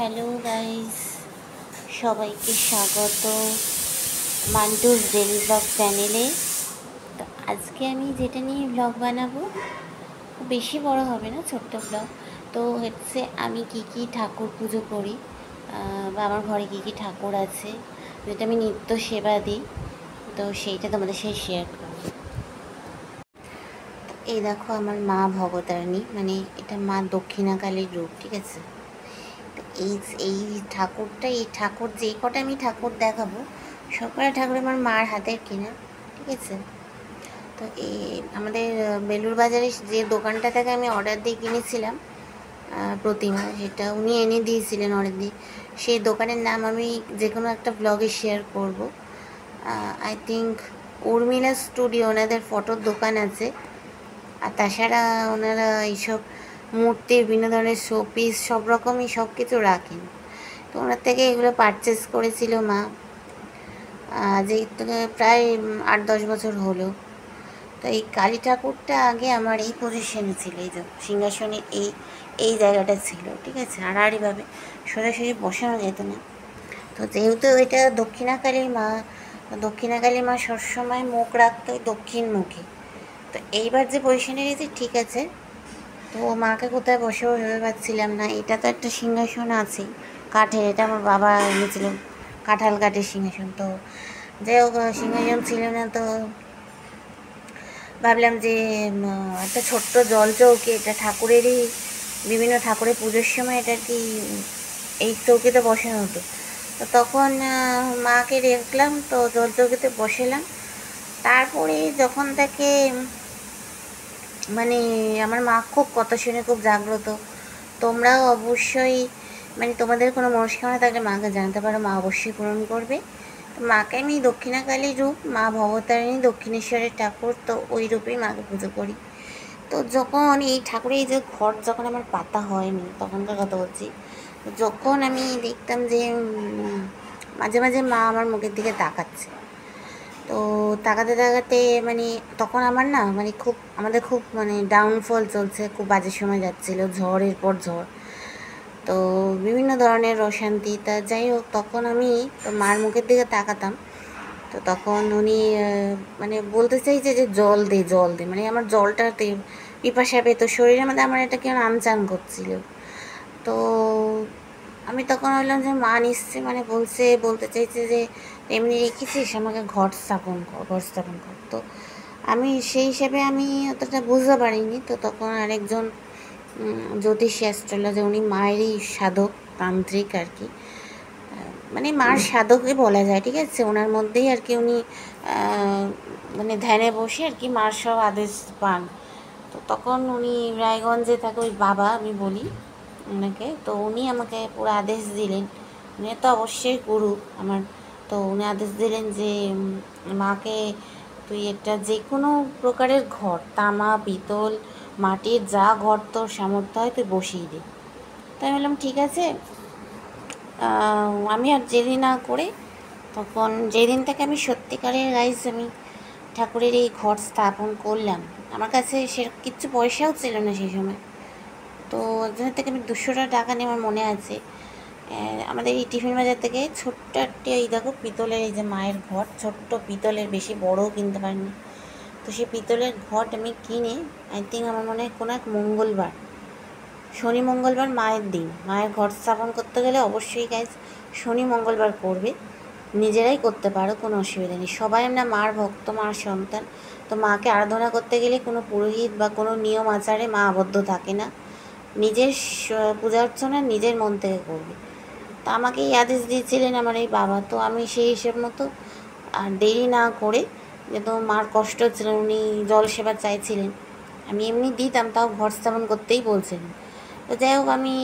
Hello guys, সবাইকে স্বাগত মান্টুস daily blog চ্যানেলে। তো আজকে আমি যেটা নিয়ে ব্লগ বানাবো, খুব বেশি বড় হবে না, ছোট্ট ব্লগ। তো হচ্ছে আমি কি ঠাকুর পুজো করি, বা আমার ঘরে কি ঠাকুর আছে, যেটা আমি নিত্য সেবা দিই, তো সেইটা তোমাদের সাথে শেয়ার করবো। এই দেখো আমার মা ভবতারিণী, মানে এটা মা দক্ষিণাকালীর রূপ, ঠিক আছে। এই এই ঠাকুরটা, এই ঠাকুর যেই কটা আমি ঠাকুর দেখাবো সবকটা ঠাকুর আমার মার হাতের কেনা, ঠিক আছে। তো এই আমাদের বেলুর বাজারে যে দোকানটা থেকে আমি অর্ডার দিয়ে কিনেছিলাম প্রতিমা, সেটা উনি এনে দিয়েছিলেন অর্ডার দিয়ে। সেই দোকানের নাম আমি যে কোনো একটা ব্লগে শেয়ার করব। আই থিঙ্ক উর্মিলা স্টুডিও, ওনাদের ফটোর দোকান আছে। আর তাছাড়া ওনারা এইসব মূর্তির বিভিন্ন ধরনের শোপিস সব রকমই সব কিছু রাখেন। তো ওনার থেকে এগুলো পারচেস করেছিল মা, যে প্রায় 8-10 বছর হলো। তো এই কালী ঠাকুরটা আগে আমার এই পজিশনে ছিল, এই যে সিংহাসনে এই এই জায়গাটা ছিল, ঠিক আছে। আড়াআড়িভাবে সোজাসুজি বসানো যেত না। তো যেহেতু এটা দক্ষিণাকালী মা সবসময় মুখ রাখতো দক্ষিণমুখী। তো এইবার যে পজিশনে গেছি, ঠিক আছে। তো মাকে কোথায় বসেও ভেবে পাচ্ছিলাম না। এটা তো একটা সিংহাসন আছেই কাঠের, এটা আমার বাবা এনেছিল, কাঁঠাল কাঠের সিংহাসন। তো যাই হোক, সিংহাসন ছিল না, তো ভাবলাম যে একটা ছোট্ট জল চৌকি, এটা ঠাকুরেরই, বিভিন্ন ঠাকুরের পুজোর সময় এটা কি এই চৌকিতে বসানো হতো। তো তখন মাকে দেখলাম, তো জল চৌকিতে বসালাম। তারপরে যখন তাকে মানে আমার মা খুব কথা শুনে খুব জাগ্রত। তোমরাও অবশ্যই, মানে তোমাদের কোনো মনস্কামনা থাকলে মাকে জানতে পারো, মা অবশ্যই পূরণ করবে। তো মাকে আমি দক্ষিণাকালীর রূপ, মা ভবতারিণী দক্ষিণেশ্বরের ঠাকুর, তো ওই রূপেই মাকে পুজো করি। তো যখন এই ঠাকুরের এই যে ঘট যখন আমার পাতা হয়নি, তখনকার কথা বলছি, যখন আমি দেখতাম যে মাঝে মাঝে মা আমার মুখের দিকে তাকাচ্ছে, তো তাকাতে তাকাতে মানে তখন আমার না, মানে খুব আমাদের খুব মানে ডাউনফল চলছে, খুব বাজে সময় যাচ্ছিল, ঝড়ের পর ঝড়, তো বিভিন্ন ধরনের অশান্তি। তা যাই হোক, তখন আমি তো মার মুখের দিকে তাকাতাম। তো তখন উনি মানে বলতে চাইছে যে জল দে জল দে, মানে আমার জলটাতে পিপাসা পেত, শরীরের মধ্যে আমার এটা কেমন আনচান করছিল। তো আমি তখন বললাম যে মা নিশ্চয় মানে বলতে চাইছে যে এমনি রেখেছিস, আমাকে ঘট স্থাপন কর। তো আমি সেই হিসেবে আমি অতটা বুঝতে পারিনি। তো তখন আরেকজন জ্যোতিষী অ্যাস্ট্রোলজার, উনি মায়েরই সাধক, তান্ত্রিক আর কি, মানে মার সাধকই বলা যায়, ঠিক আছে। ওনার মধ্যেই আর কি উনি মানে ধ্যানে বসে আর কি মার সব আদেশ পান। তো তখন উনি রায়গঞ্জে থাকে, ওই বাবা আমি বলি ওনাকে। তো উনি আমাকে পুরো আদেশ দিলেন, উনি তো অবশ্যই গুরু আমার। তো উনি আদেশ দিলেন যে মাকে তুই একটা যে কোনো প্রকারের ঘর, তামা পিতল মাটির যা ঘর তোর সামর্থ্য হয় তুই বসিয়ে দে। তাই বললাম ঠিক আছে। আমি আর দেরি না করে, তখন যেদিন থেকে আমি সত্যিকারের গাইজ আমি ঠাকুরের এই ঘর স্থাপন করলাম, আমার কাছে সে কিচ্ছু পয়সাও ছিল না সেই সময়। তো একজনের থেকে আমি 200 টাকা নিয়ে, আমার মনে আছে, আমাদের এই টিফিন বাজার থেকে ছোট্ট একটা এই দেখো পিতলের এই যে মায়ের ঘট, ছোট্ট পিতলের, বেশি বড়ও কিনতে পারিনি। তো সেই পিতলের ঘট আমি কিনে, আই থিঙ্ক আমার মনে হয় কোনো এক মঙ্গলবার, শনি মঙ্গলবার মায়ের দিন, মায়ের ঘট স্থাপন করতে গেলে অবশ্যই গাইজ শনি মঙ্গলবার করবে। নিজেরাই করতে পারো, কোনো অসুবিধা নেই। সবাই আমরা মার ভক্ত, মার সন্তান। তো মাকে আরাধনা করতে গেলে কোনো পুরোহিত বা কোনো নিয়ম আচারে মা আবদ্ধ থাকে না, নিজের পূজা অর্চনা নিজের মন থেকে করবে। তো আমাকে এই আদেশ দিয়েছিলেন আমার এই বাবা। তো আমি সেই হিসেব মতো আর দেরি না করে, যেহেতু মার কষ্ট হচ্ছিল, উনি জল সেবা চাইছিলেন, আমি এমনি দিতাম, তাও ঘর স্থাপন করতেই বলছিলেন। তো যাই হোক, আমি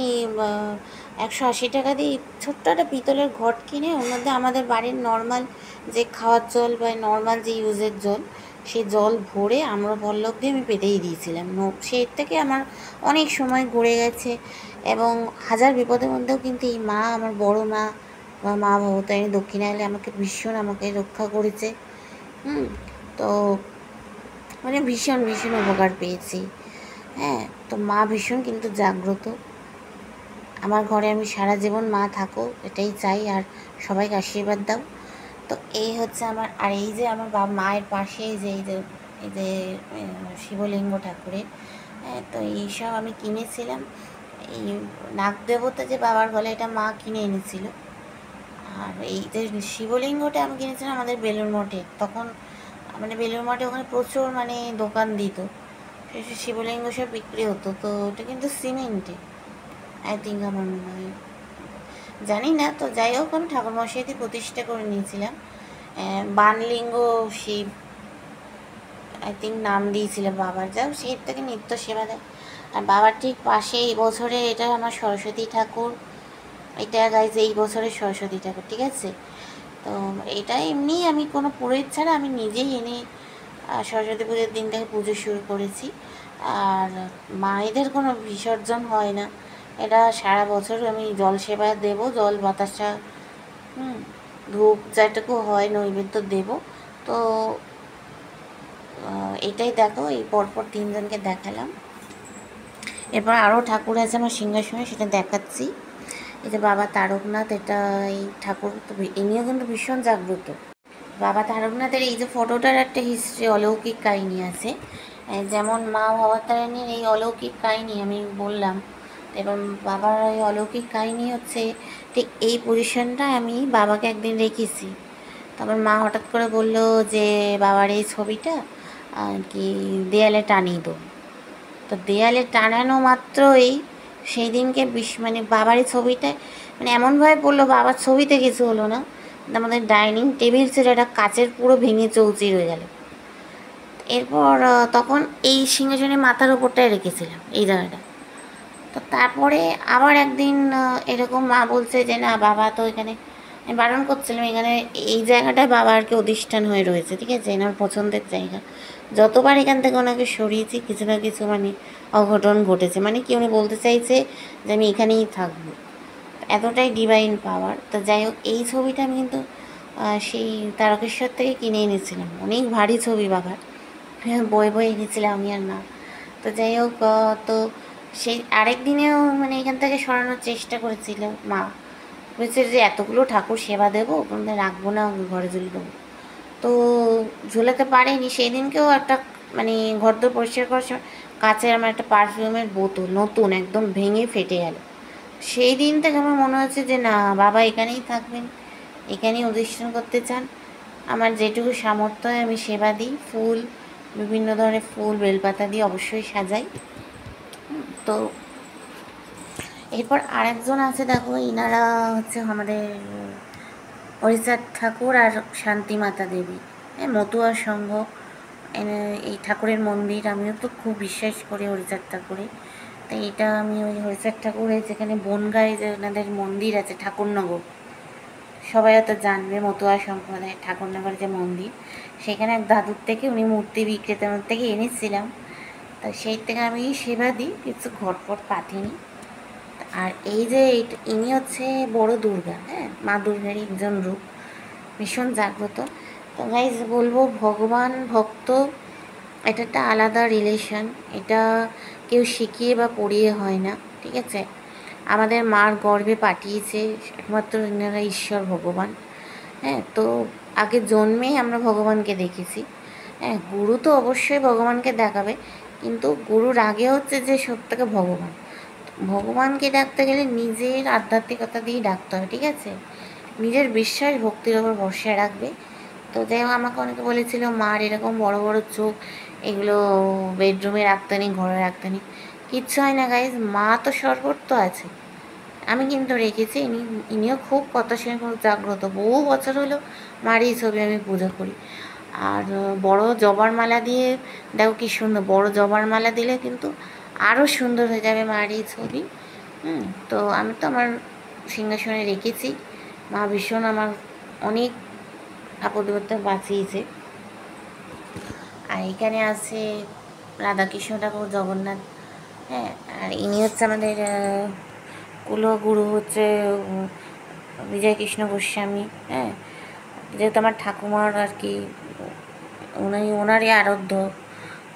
180 টাকা দিয়ে ছোট্ট একটা পিতলের ঘট কিনে, ওর মধ্যে আমাদের বাড়ির নর্মাল যে খাওয়ার জল বা নর্মাল যে ইউজের জল, সেই জল ভরে আম্রপল্লব দিয়ে আমি পেতেই দিয়েছিলাম। সেই থেকে আমার অনেক সময় ঘুরে গেছে, এবং হাজার বিপদের মধ্যেও কিন্তু এই মা, আমার বড় মা বা মা ভবতারিণী দক্ষিণাকালী আমাকে ভীষণ রক্ষা করেছে। তো মানে ভীষণ ভীষণ উপকার পেয়েছি। হ্যাঁ, তো মা ভীষণ কিন্তু জাগ্রত। আমার ঘরে আমি সারা জীবন মা থাকুক এটাই চাই, আর সবাইকে আশীর্বাদ দাও। তো এই হচ্ছে আমার, আর এই যে আমার মায়ের পাশে এই যে শিবলিঙ্গ ঠাকুরের, হ্যাঁ, তো এইসব আমি কিনেছিলাম। এই নাগ দেবতা যে বাবার গলায়, এটা মা কিনে এনেছিল। আর এই যে শিবলিঙ্গটা আমি কিনেছিলাম আমাদের বেলুড় মঠে, তখন মানে বেলুড় মঠে ওখানে প্রচুর মানে দোকান দিত, সেই শিবলিঙ্গ সব বিক্রি হতো। তো ওটা কিন্তু সিমেন্টে, আই থিঙ্ক, আমার মনে হয়, জানি না। তো যাই হোক, আমি ঠাকুরমশাইতে প্রতিষ্ঠা করে নিয়েছিলাম। বানলিঙ্গ শিব আই থিঙ্ক নাম দিয়েছিলাম বাবার, যাও সেই থেকে নিত্য সেবা দেয়। আর বাবার ঠিক পাশে এই বছরে এটা আমার সরস্বতী ঠাকুর, এটা গাইজ এই বছরের সরস্বতী ঠাকুর, ঠিক আছে। তো এটা এমনি আমি কোনো পুরোহিত ছাড়া আমি নিজেই এনে সরস্বতী পুজোর দিন থেকে পুজো শুরু করেছি। আর মায়েদের কোনো বিসর্জন হয় না, এটা সারা বছর আমি জল সেবা দেবো, জল বাতাসা, ধূপ যেটুকু হয় নৈবেদ্য দেব। তো এটাই দেখো, এই পরপর তিনজনকে দেখালাম। এরপর আরও ঠাকুর আছে আমার সিংহাসনে, সেটা দেখাচ্ছি। এই যে বাবা তারকনাথ, এটা এই ঠাকুর তো ইনিও কিন্তু ভীষণ জাগ্রত। বাবা তারকনাথের এই যে ফটোটার একটা হিস্ট্রি, অলৌকিক কাহিনী আছে। যেমন মা ভবতারিণীর এই অলৌকিক কাহিনী আমি বললাম, এবং বাবার এই অলৌকিক কাহিনী হচ্ছে ঠিক এই পজিশনটা আমি বাবাকে একদিন রেখেছি। তারপর মা হঠাৎ করে বললো যে বাবার এই ছবিটা আর কি দেয়ালে টানিয়ে দেবো। তো দেয়ালে টানানো মাত্রই সেই দিনকে মানে বাবারই ছবিটা মানে এমনভাবে পড়লো, বাবার ছবিতে কিছু হলো না, আমাদের ডাইনিং টেবিল ছিল, এটা কাচের পুরো ভেঙে চৌচির হয়ে গেল। এরপর তখন এই সিংহাসনের মাথার ওপরটায় রেখেছিলাম এই জায়গাটা। তো তারপরে আবার একদিন এরকম মা বলছে যে না, বাবা তো এখানে, আমি বারণ করছিলাম, এখানে এই জায়গাটায় বাবা আর কি অধিষ্ঠান হয়ে রয়েছে, ঠিক আছে, এনার পছন্দের জায়গা। যতবার এখান থেকে ওনাকে সরিয়েছি কিছু না কিছু মানে অঘটন ঘটেছে, মানে কি উনি বলতে চাইছে যে আমি এখানেই থাকবো, এতটাই ডিভাইন পাওয়ার। তো যাই হোক, এই ছবিটা আমি কিন্তু সেই তারকেশ্বর থেকে কিনে এনেছিলাম, অনেক ভারী ছবি বাবার, বয়ে বয়ে এনেছিলাম আমি আর মা। তো যাই হোক, তো সেই আরেক দিনেও মানে এখান থেকে সরানোর চেষ্টা করেছিল মা, বলছে যে এতগুলো ঠাকুর সেবা দেবো, ওখানে রাখবো না, ঘরে ঝুলে দেবো। তো ঝুলাতে পারেনি। সেই দিনকেও একটা মানে ঘরদোর পরিষ্কার করার সময় কাচের আমার একটা পারফিউমের বোতল নতুন একদম ভেঙে ফেটে গেল। সেই দিন থেকে আমার মনে হচ্ছে যে না, বাবা এখানেই থাকবেন, এখানেই অধিষ্ঠান করতে চান। আমার যেটুকু সামর্থ্য হয় আমি সেবা দিই, ফুল, বিভিন্ন ধরনের ফুল, বেলপাতা দিয়ে অবশ্যই সাজাই। তো এরপর আরেকজন আছে, দেখো ইনারা হচ্ছে আমাদের হরিচাঁদ ঠাকুর আর শান্তি মাতা দেবী, মতুয়া সংঘ। এই ঠাকুরের মন্দির আমিও তো খুব বিশ্বাস করি হরিচাঁদ ঠাকুরে। তাই এটা আমি ওই হরিচাঁদ ঠাকুরের যেখানে বনগাঁয়ে যে ওনাদের মন্দির আছে ঠাকুরনগর, সবাই হয়তো জানবে, মতুয়া সম্প্রদায় ঠাকুরনগর যে মন্দির, সেখানে এক দাদুর থেকে উনি মূর্তি বিক্রেতার থেকে এনেছিলাম। তা সেই থেকে আমি সেবা দিই, কিছু ঘটপট পাঠিনি। আর এই যে ইনি হচ্ছে বড় দুর্গা, হ্যাঁ, মা দুর্গারই একজন রূপ, ভীষণ জাগ্রত। তো গাইজ বলবো, ভগবান ভক্ত এটা একটা আলাদা রিলেশন, এটা কেউ শিখিয়ে বা পড়িয়ে হয় না, ঠিক আছে। আমাদের মার গর্ভে পাঠিয়েছে একমাত্র এনারা ঈশ্বর ভগবান, হ্যাঁ। তো আগে জন্মেই আমরা ভগবানকে দেখেছি, হ্যাঁ। গুরু তো অবশ্যই ভগবানকে দেখাবে, কিন্তু গুরুর আগে হচ্ছে যে সত্যকে ভগবান। ভগবানকে ডাকতে গেলে নিজের আধ্যাত্মিকতা দিয়েই ডাকতে হবে, ঠিক আছে, নিজের বিশ্বাস ভক্তির ওপর ভরসা রাখবে। তো যাই হোক, আমাকে অনেকে বলেছিল মার এরকম বড় বড় চোখ, এগুলো বেডরুমে রাখতে নেই, ঘরে রাখতে নেই, কিচ্ছু হয় না গাইজ, মা তো সর্বত্র আছে। আমি কিন্তু রেখেছি, ইনিও খুব কথা শুনে খুব জাগ্রত, বহু বছর হলো মার এই ছবি আমি পুজো করি। আর বড় জবার মালা দিয়ে দেখো কি সুন্দর, বড় জবার মালা দিলে কিন্তু আরও সুন্দর হয়ে যাবে মার এই ছবি। তো আমি তো আমার সিংহাসনে রেখেছি, মা ভীষণ আমার অনেক আপদ বিপদে বাঁচিয়েছে। আর এখানে আছে রাধাকৃষ্ণ ঠাকুর, জগন্নাথ, হ্যাঁ। আর ইনি হচ্ছে আমাদের কুলগুরু, হচ্ছে বিজয় কৃষ্ণ গোস্বামী, হ্যাঁ, যেহেতু আমার ঠাকুমার আর কি ওনারই আরাধ্য।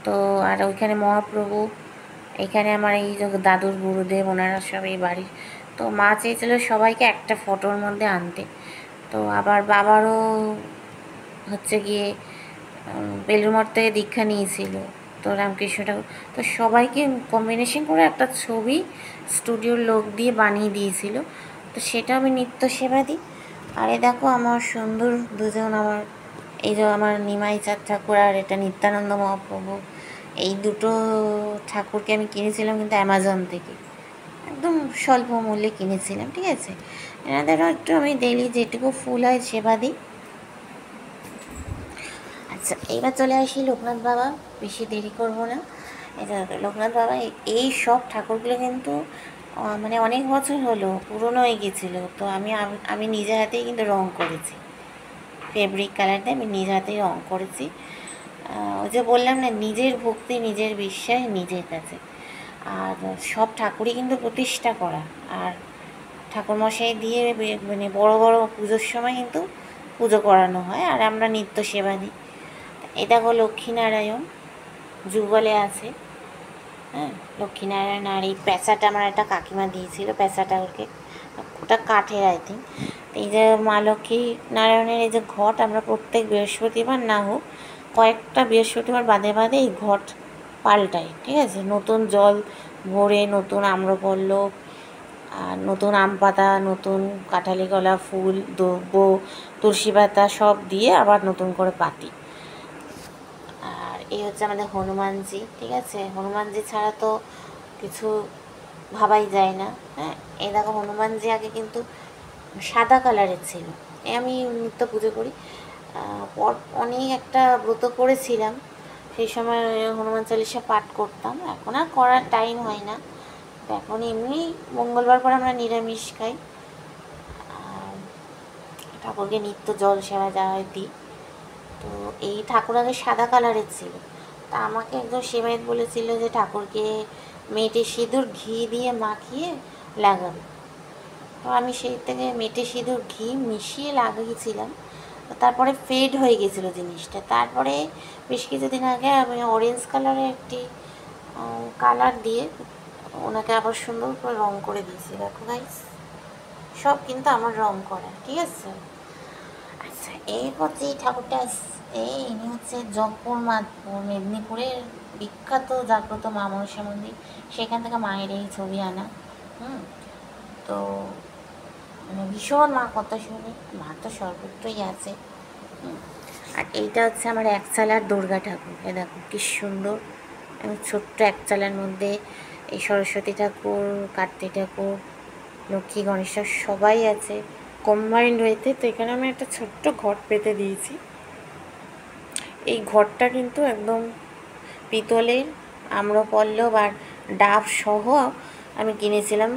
তো আর ওইখানে মহাপ্রভু, এখানে আমার এই যে দাদুর গুরুদেব, ওনারা সব এই বাড়ির তো মা চেয়েছিল সবাইকে একটা ফটোর মধ্যে আনতে। তো আবার বাবারও হচ্ছে গিয়ে বেলুড় মঠ থেকে দীক্ষা নিয়েছিল, তো রামকৃষ্ণ ঠাকুর, তো সবাইকে কম্বিনেশন করে একটা ছবি স্টুডিওর লোক দিয়ে বানিয়ে দিয়েছিল। তো সেটা আমি নিত্য সেবা দিই। আর এ দেখো আমার সুন্দর দুজন, আমার এই যে আমার নিমাই চাঁদ ঠাকুর আর এটা নিত্যানন্দ মহাপ্রভু, এই দুটো ঠাকুরকে আমি কিনেছিলাম কিন্তু অ্যামাজন থেকে, একদম স্বল্প মূল্যে কিনেছিলাম। ঠিক আছে, এনাদেরও একটু আমি ডেইলি যেটুকু ফুল হয় সেবা দিই। আচ্ছা, এইবার চলে আসি লোকনাথ বাবা, বেশি দেরি করব না। এটা লোকনাথ বাবা, এই সব ঠাকুরগুলো কিন্তু মানে অনেক বছর হলো, পুরনো হয়ে গেছিলো। তো আমি নিজের হাতেই কিন্তু রং করেছি, ফেব্রিক কালার দিয়ে আমি নিজের হাতেই রং করেছি। ওই যে বললাম না, নিজের ভক্তি, নিজের বিশ্বাস নিজের কাছে। আর সব ঠাকুরই কিন্তু প্রতিষ্ঠা করা, আর ঠাকুরমশাই দিয়ে মানে বড় বড় পুজোর সময় কিন্তু পুজো করানো হয়, আর আমরা নিত্য সেবা দিই। এটা হলো লক্ষ্মীনারায়ণ, যুগলে আছে। হ্যাঁ, লক্ষ্মীনারায়ণ। আর এই প্যাঁচাটা আমার একটা কাকিমা দিয়েছিল, প্যাঁচাটা ওটা কাঠের আই থিঙ্ক। এই যে মা লক্ষ্মী নারায়ণের এই যে ঘট, আমরা প্রত্যেক বৃহস্পতিবার না হোক কয়েকটা বৃহস্পতিবার বাদে বাদে এই ঘট পাল্টাই। ঠিক আছে, নতুন জল ভরে, নতুন আম্রপল্লব আর নতুন আম পাতা, নতুন কাঁঠালি কলা, ফুল, দ্রব্য, তুলসী পাতা সব দিয়ে আবার নতুন করে পাতি। আর এই হচ্ছে আমাদের হনুমানজি। ঠিক আছে, হনুমানজি ছাড়া তো কিছু ভাবাই যায় না। হ্যাঁ, এই দেখো হনুমানজি আগে কিন্তু সাদা কালারের ছিল। আমি নিত্য পুজো করি, পর অনেক একটা ব্রত করেছিলাম, সেই সময় হনুমান চালিসা পাঠ করতাম। এখন আর করার টাইম হয় না, এখন এমনি মঙ্গলবার করে আমরা নিরামিষ খাই। আর ঠাকুরকে নিত্য জল সেবা দেওয়া দিই। তো এই ঠাকুর আগে সাদা কালারের ছিল, তা আমাকে একজন সেবায়েত বলেছিল যে ঠাকুরকে মেটে সিঁদুর ঘি দিয়ে মাখিয়ে লাগাবে। তো আমি সেই থেকে মেটে সিঁদুর ঘি মিশিয়ে লাগিয়েছিলাম। তারপরে ফেড হয়ে গেছিলো জিনিসটা। তারপরে বেশ কিছুদিন আগে আমি অরেঞ্জ কালারের একটি কালার দিয়ে ওনাকে আবার সুন্দর করে রং করে দিয়েছি। দেখো গাইস, সব কিন্তু আমার রং করা। ঠিক আছে, আচ্ছা, এই হচ্ছে এই ঠাকুরটা, ইনি হচ্ছে জগপুর মাধপুর, মেদিনীপুরের বিখ্যাত জাগ্রত মা মনসা মন্দির, সেখান থেকে মায়ের এই ছবি আনা। তো মানে ভীষণ মা কথা শুনি, মা তো সর্বত্রই আছে। আর এইটা হচ্ছে আমার একচালার দুর্গা ঠাকুর। এ দেখো কি সুন্দর, এবং ছোট্ট একচালার মধ্যে এই সরস্বতী ঠাকুর, কার্তিক ঠাকুর, লক্ষ্মী, গণেশ সবাই আছে কম্বাইন্ড হয়েতে। তো এখানে আমি একটা ছোট্ট ঘট পেতে দিয়েছি। এই ঘরটা কিন্তু একদম পিতলের, আম্রপল্লব আর ডাব সহ আমি কিনেছিলাম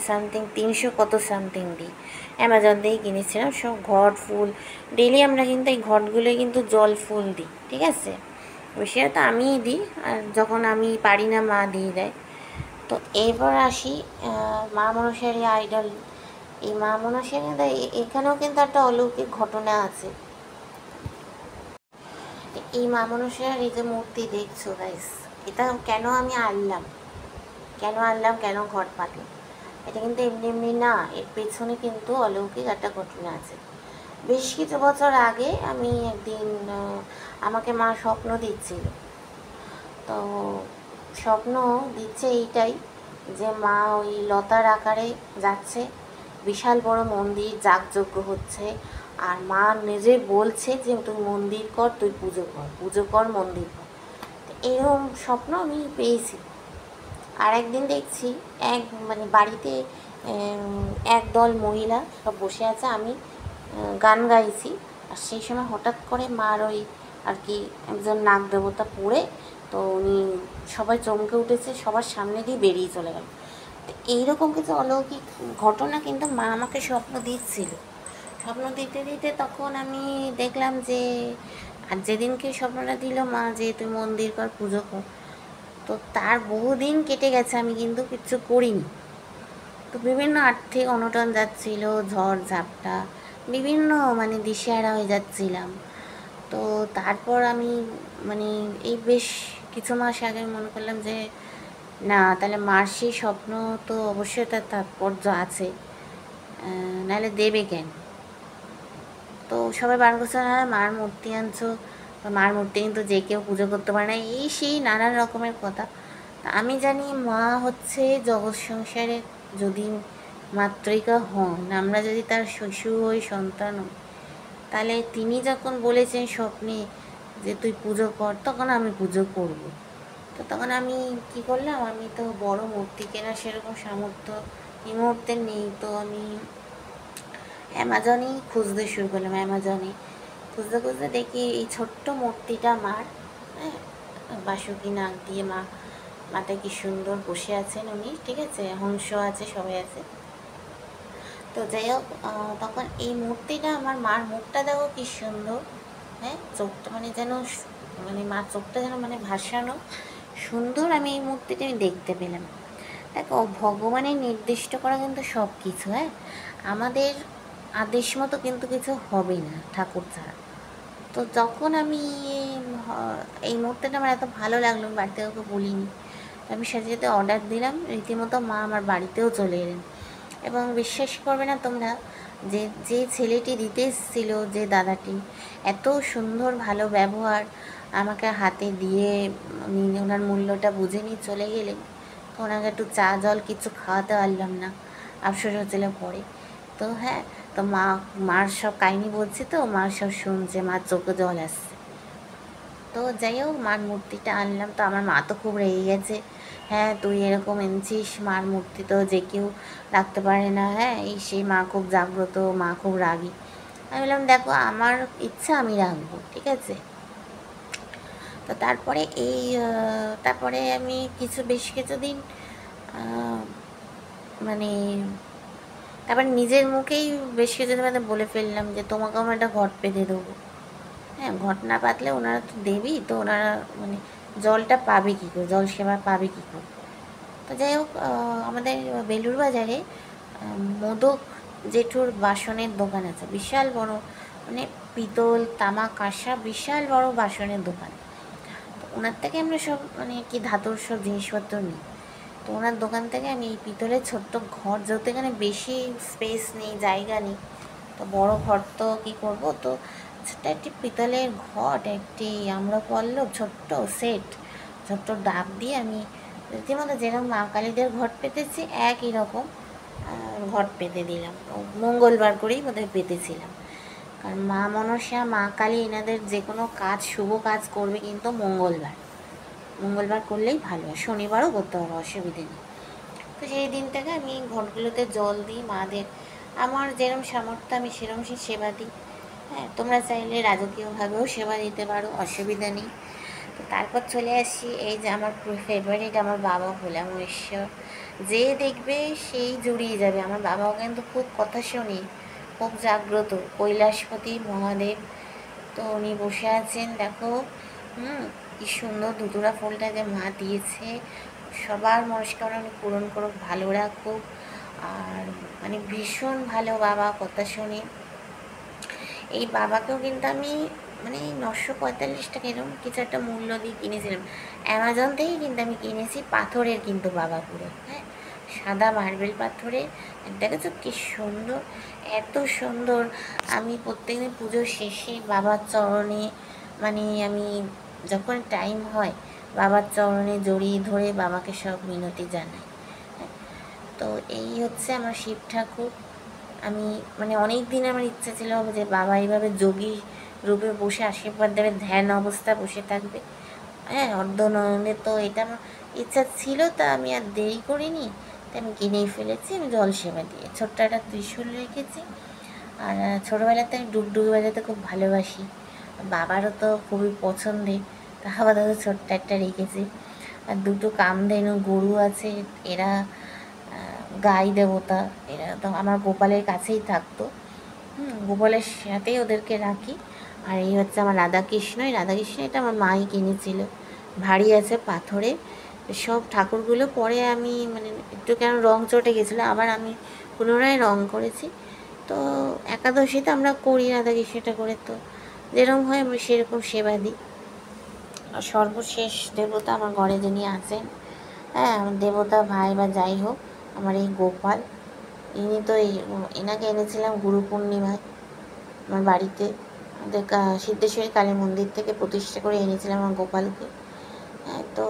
সামথিং 300 কত সামথিং দিই, অ্যামাজন দিয়েই কিনেছিলাম। সব ঘট ফুল, ডেলি আমরা কিন্তু এই ঘটগুলোই কিন্তু জল ফুল দিই। ঠিক আছে, বেশি হয়তো আমিই দিই, আর যখন আমি পারি না মা দিয়ে দেয়। তো এরপর আসি মা মনসার আইডল। এই মা মনসার এখানেও কিন্তু একটা অলৌকিক ঘটনা আছে। এই মা মনসার এই যে মূর্তি দেখছো গাইস, এটা কেন আমি আনলাম, কেন ঘট পাতলাম, এটা কিন্তু এমনি এমনি না, এর পেছনে কিন্তু অলৌকিক একটা ঘটনা আছে। বেশ কিছু বছর আগে আমি একদিন আমাকে মা স্বপ্ন দিচ্ছিল। তো স্বপ্ন দিচ্ছে এইটাই যে মা ওই লতার আকারে যাচ্ছে, বিশাল বড় মন্দির, যাগযজ্ঞ হচ্ছে, আর মা নিজে বলছে যে তুই মন্দির কর, তুই পুজো কর, মন্দির কর। এরকম স্বপ্ন আমি পেয়েছি। আর একদিন দেখছি মানে বাড়িতে একদল মহিলা সব বসে আছে, আমি গান গাইছি, আর সেই সময় হঠাৎ করে মার ওই আর কি একজন নাগ দেবতা পড়ে, তো উনি সবাই চমকে উঠেছে, সবার সামনে দিয়ে বেরিয়ে চলে গেল। তো এইরকম কিছু অলৌকিক ঘটনা কিন্তু মা আমাকে স্বপ্ন দিচ্ছিল। স্বপ্ন দিতে দিতে তখন আমি দেখলাম যে, আর যেদিনকে স্বপ্নটা দিল মা যে তুই মন্দির কর, পুজো কর, তো তার বহুদিন কেটে গেছে, আমি কিন্তু কিচ্ছু করিনি। তো বিভিন্ন আর্থিক অনটন যাচ্ছিল, ঝড় ঝাপটা, বিভিন্ন মানে দিশেহারা হয়ে যাচ্ছিলাম। তো তারপর আমি মানে এই বেশ কিছু মাস আগে মনে করলাম যে না, তাহলে মার সেই স্বপ্ন তো অবশ্যই তার তাৎপর্য আছে, নাহলে দেবে কেন? তো সবাই বারণ করছে, হ্যাঁ মার মূর্তি আনছো, মার মূর্তি কিন্তু যে কেউ পুজো করতে পারে না, এই সেই নানান রকমের কথা। তা আমি জানি মা হচ্ছে জগৎ সংসারে যদি মাতৃকা হন, আমরা যদি তার শ্বশুর হই, সন্তান হই, তাহলে তিনি যখন বলেছেন স্বপ্নে যে তুই পুজো কর, তখন আমি পুজো করব। তো তখন আমি কি করলাম, আমি তো বড় মূর্তি কেনার সেরকম সামর্থ্য এই মুহূর্তে নেই, তো আমি অ্যামাজনেই খুঁজতে শুরু করলাম। অ্যামাজনে খুঁজতে খুঁজতে দেখি এই ছোট্ট মূর্তিটা মার, হ্যাঁ, বাসুকি নাক দিয়ে মা, মাথায় কি সুন্দর বসে আছেন উনি, ঠিক আছে, হংস আছে, সবাই আছে। তো যাই হোক, তখন এই মূর্তিটা, আমার মার মুখটা দেখো কি সুন্দর, হ্যাঁ, চোখটা মানে যেন, মানে মার চোখটা যেন মানে ভাসানো সুন্দর, আমি এই মূর্তিটা আমি দেখতে পেলাম। দেখো, ভগবানের নির্দিষ্ট করা কিন্তু সব কিছু, হ্যাঁ, আমাদের আদেশ মতো কিন্তু কিছু হবে না ঠাকুর ছাড়া। তো যখন আমি এই মুহূর্তেটা আমার এত ভালো লাগলো, বাড়িতে কাউকে বলিনি, আমি সাথে সাথে অর্ডার দিলাম, রীতিমতো মা আমার বাড়িতেও চলে এলেন। এবং বিশ্বাস করবে না তোমরা, যে যে ছেলেটি দিতে এসেছিলো, যে দাদাটি, এত সুন্দর ভালো ব্যবহার, আমাকে হাতে দিয়ে ওনার মূল্যটা বুঝে নিয়ে চলে গেলেন। তো ওনাকে একটু চা জল কিছু খাওয়াতে পারলাম না, আফসোস হচ্ছিল পরে। তো হ্যাঁ, তো মার সব কাহিনি বলছি, তো মার সব শুনছে, মার চোখে জল আসছে। তো যাই হোক, মার মূর্তিটা আনলাম, তো আমার মা তো খুব রেগে গেছে, হ্যাঁ তুই এরকম এনেছিস, মার মূর্তি তো যে কেউ রাখতে পারে না, হ্যাঁ, এই সেই মা খুব জাগ্রত, মা খুব রাগী। আমি বললাম দেখো, আমার ইচ্ছা আমি রাখবো, ঠিক আছে। তো তারপরে তারপরে আমি বেশ কিছুদিন মানে, তারপর নিজের মুখেই বেশ কিছুদিন মানে বলে ফেললাম যে তোমাকে আমার একটা ঘট পেতে দেবো। হ্যাঁ, ঘট না পাতলে ওনারা তো দেবেই, তো ওনারা মানে জলটা পাবে কী করে, জল সেবা পাবে কী করে। তো যাই হোক, আমাদের বেলুর বাজারে মোদক জেঠুর বাসনের দোকান আছে, বিশাল বড়, মানে পিতল তামা কাঁসা বিশাল বড় বাসনের দোকান। তো ওনার থেকে আমরা সব মানে কি ধাতুর সব জিনিসপত্র নিই। তো ওনার দোকান থেকে আমি এই পিতলের ছোট্ট ঘর, যেহেতু এখানে বেশি স্পেস নেই, জায়গা নেই, তো বড় ঘর তো কী করবো, তো সেটা একটি পিতলের ঘট, একটি আম্রপল্লব ছোট্ট সেট, ছোট্ট ডাব দিয়ে আমি রীতিমতো যেরকম মা কালীদের ঘট পেতেছি একই রকম ঘট পেতে দিলাম। মঙ্গলবার করেই বোধহয় পেতেছিলাম, কারণ মা মনসা, মা কালী এনাদের যে কোনো কাজ, শুভ কাজ করবে কিন্তু মঙ্গলবার করলেই ভালো হয়, শনিবারও করতে হবে, অসুবিধে নেই। তো সেই দিন থেকে আমি ঘটগুলোতে জল দিই, মাদের আমার যেরকম সামর্থ্য আমি সেরকম সেবা দিই। হ্যাঁ, তোমরা চাইলে রাজকীয়ভাবেও সেবা দিতে পারো, অসুবিধা নেই। তো তারপর চলে আসি, এই যে আমার ফেভারিট আমার বাবা ভোলা মহেশ্বর, যে দেখবে সেই জুড়িয়ে যাবে। আমার বাবাও কিন্তু খুব কথা শোনে, খুব জাগ্রত, কৈলাসপতি মহাদেব। তো উনি বসে আছেন, দেখো, কি সুন্দর ধুতুরা ফুলটা যে মা দিয়েছে, সবার মনস্কামনা উনি পূরণ করুক, ভালো রাখুক। আর মানে ভীষণ ভালো বাবা, কথা শোনে। এই বাবাকেও কিন্তু আমি মানে 945 টাকা এরকম কিছু একটা মূল্য দিয়ে কিনেছিলাম, অ্যামাজন থেকেই কিন্তু আমি কিনেছি, পাথরের কিন্তু বাবা পুরো, হ্যাঁ, সাদা মার্বেল পাথরের। দেখেছো কি সুন্দর, এত সুন্দর। আমি প্রত্যেকদিন পুজোর শেষে বাবার চরণে, মানে আমি যখন টাইম হয় বাবার চরণে জড়িয়ে ধরে বাবাকে সব মিনতি জানাই। তো এই হচ্ছে আমার শিব ঠাকুর। আমি মানে অনেক দিন আমার ইচ্ছা ছিল যে বাবা এইভাবে যোগী রূপে বসে আশীর্বাদ দেবে, ধ্যান অবস্থা বসে থাকবে, হ্যাঁ, অর্ধনয়নে। তো এটা আমার ইচ্ছা ছিল, তা আমি আর দেরি করিনি, তাই আমি কিনেই ফেলেছি। আমি জল সেবা দিয়ে ছোট্ট একটা ত্রিশূল রেখেছি। আর ছোটোবেলাতে আমি ডুগডুগি বাজাতে খুব ভালোবাসি, বাবারও তো খুবই পছন্দের, তা আপাতত ছোট্ট একটা রেখেছি। আর দুটো কামধেনু গরু আছে, এরা গাই দেবতা, এরা তো আমার গোপালের কাছেই থাকতো, গোপালের সাথেই ওদেরকে রাখি। আর এই হচ্ছে আমার রাধাকৃষ্ণ, এই রাধাকৃষ্ণ এটা আমার মাই কিনেছিল, ভারী আছে, পাথরে। সব ঠাকুরগুলো পরে আমি মানে একটু কেন রং চটে গেছিলো, আবার আমি পুনরায় রং করেছি। তো একাদশীতে আমরা করি রাধাকৃষ্ণটা করে, তো যেরকম হয় আমি সেরকম সেবা দিই। আর সর্বশেষ দেবতা আমার ঘরে যিনি আছেন, হ্যাঁ, আমার দেবতা ভাই বা যাই হোক, আমার এই গোপাল, ইনি তো এনাকে এনেছিলাম গুরু পূর্ণিমায় আমার বাড়িতে, আমাদের সিদ্ধেশ্বরী কালী মন্দির থেকে প্রতিষ্ঠা করে এনেছিলাম আমার গোপালকে। হ্যাঁ, তো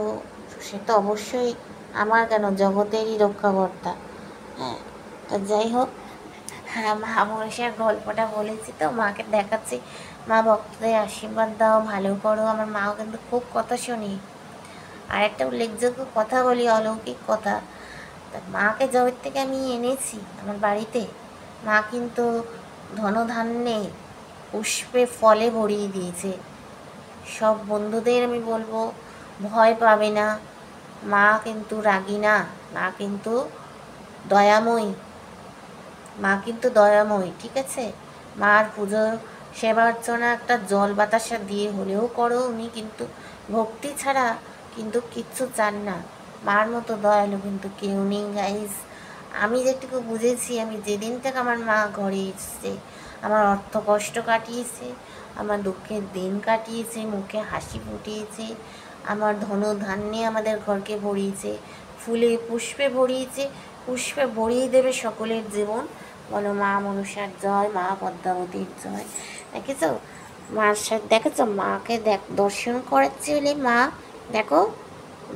সে তো অবশ্যই আমার কেন, জগতেরই রক্ষাকর্তা। হ্যাঁ, তো যাই হোক, হ্যাঁ, মা মনসার গল্পটা বলেছি, তো মাকে দেখাচ্ছি, মা ভক্তদের আশীর্বাদ দাও, ভালো করো। আমার মাও কিন্তু খুব কথা শুনি। আর একটা উল্লেখযোগ্য কথা বলি, অলৌকিক কথা, তা মাকে যবের থেকে আমি এনেছি আমার বাড়িতে, মা কিন্তু ধনধান্যে পুষ্পে ফলে ভরিয়ে দিয়েছে। সব বন্ধুদের আমি বলবো, ভয় পাবে না, মা কিন্তু রাগী না, মা কিন্তু দয়াময়ী, মা কিন্তু দয়াময়ী, ঠিক আছে? মার পুজো সেবা অর্চনা একটা জল বাতাসা দিয়ে হলেও করো, উনি কিন্তু ভক্তি ছাড়া কিন্তু কিচ্ছু চান না। মার মতো দয়ালু কিন্তু কেউ নেই গাইস। আমি যেটুকু বুঝেছি, আমি যেদিন থেকে আমার মা ঘরে এসছে, আমার অর্থ কষ্ট কাটিয়েছে, আমার দুঃখের দিন কাটিয়েছে, মুখে হাসি ফুটিয়েছে, আমার ধন ধান্যে আমাদের ঘরকে ভরিয়েছে, ফুলে পুষ্পে ভরিয়েছে, পুষ্পে ভরিয়ে দেবে সকলের জীবন। বলো মা মনসার জয়, মা পদ্মাবতীর জয়। দেখেছো মার সাথে, দেখেছো মাকে দর্শন করাচ্ছি বলে মা দেখো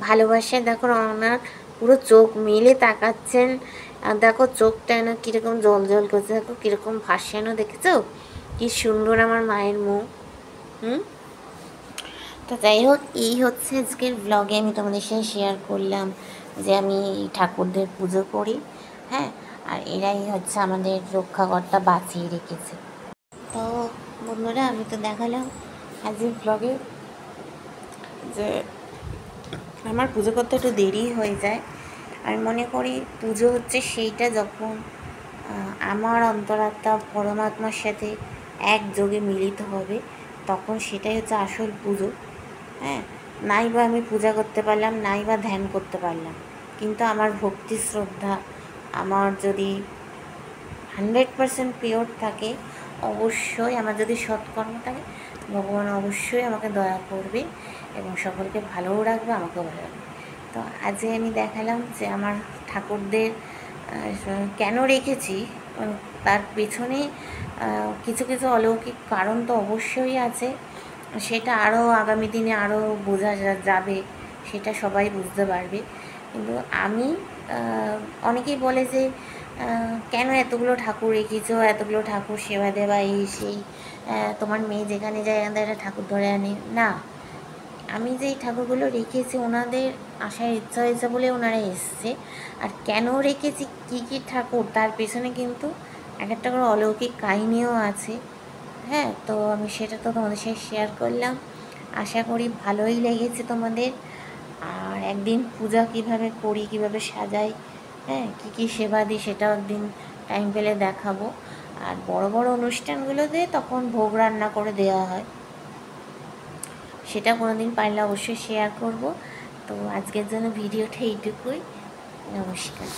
ভালোবাসা, দেখো ওনার পুরো চোখ মেলে তাকাচ্ছেন, আর দেখো চোখটা যেন কীরকম জল জল করছে, দেখো কীরকম ভাসানো, দেখেছো কি সুন্দর আমার মায়ের মুখ। তো যাই হোক, এই হচ্ছে আজকের ব্লগে আমি তোমাদের সাথে শেয়ার করলাম যে আমি ঠাকুরদের পুজো করি। হ্যাঁ, আর এরাই হচ্ছে আমাদের রক্ষাকর্তা, বাঁচিয়ে রেখেছে। তো বন্ধুরা, আমি তো দেখালাম আজকের ব্লগে যে আমার পুজো করতে একটু দেরি হয়ে যায়। আমি মনে করি পুজো হচ্ছে সেইটা যখন আমার অন্তরাত্মা পরমাত্মার সাথে একযোগে মিলিত হবে, তখন সেটাই হচ্ছে আসল পুজো। হ্যাঁ, নাই বা আমি পূজা করতে পারলাম, নাই বা ধ্যান করতে পারলাম, কিন্তু আমার ভক্তি শ্রদ্ধা আমার যদি 100% পিওর থাকে, অবশ্যই আমার যদি সৎকর্ম থাকে, ভগবান অবশ্যই আমাকে দয়া করবে এবং সকলকে ভালোও রাখবে, আমাকেও ভালো রাখবে। তো আজকে আমি দেখালাম যে আমার ঠাকুরদের কেন রেখেছি, তার পেছনে কিছু কিছু অলৌকিক কারণ তো অবশ্যই আছে। সেটা আরও আগামী দিনে আরও বোঝা যাবে, সেটা সবাই বুঝতে পারবে। কিন্তু আমি, অনেকেই বলে যে কেন এতগুলো ঠাকুর রেখেছ, এতগুলো ঠাকুর সেবা দেওয়া, এই সেই, তোমার মেয়ে যেখানে যায় এখান থেকে একটা ঠাকুর ধরে আনে না। আমি যেই ঠাকুরগুলো রেখেছি ওনাদের আসার ইচ্ছা হয়েছে বলে ওনারা এসছে। আর কেন রেখেছি, কী কী ঠাকুর, তার পেছনে কিন্তু এক একটা করে অলৌকিক কাহিনিও আছে। হ্যাঁ, তো আমি সেটা তো তোমাদের সাথে শেয়ার করলাম। আশা করি ভালোই লেগেছে তোমাদের। আর একদিন পূজা কিভাবে করি, কিভাবে সাজাই, হ্যাঁ, কী কী সেবা দিই, সেটাও একদিন টাইম পেলে দেখাবো। আর বড় বড় অনুষ্ঠানগুলোতে তখন ভোগ রান্না করে দেওয়া হয়, সেটা কোনো দিন পারলে অবশ্যই শেয়ার করব। তো আজকের জন্য ভিডিওটা এইটুকুই। নমস্কার।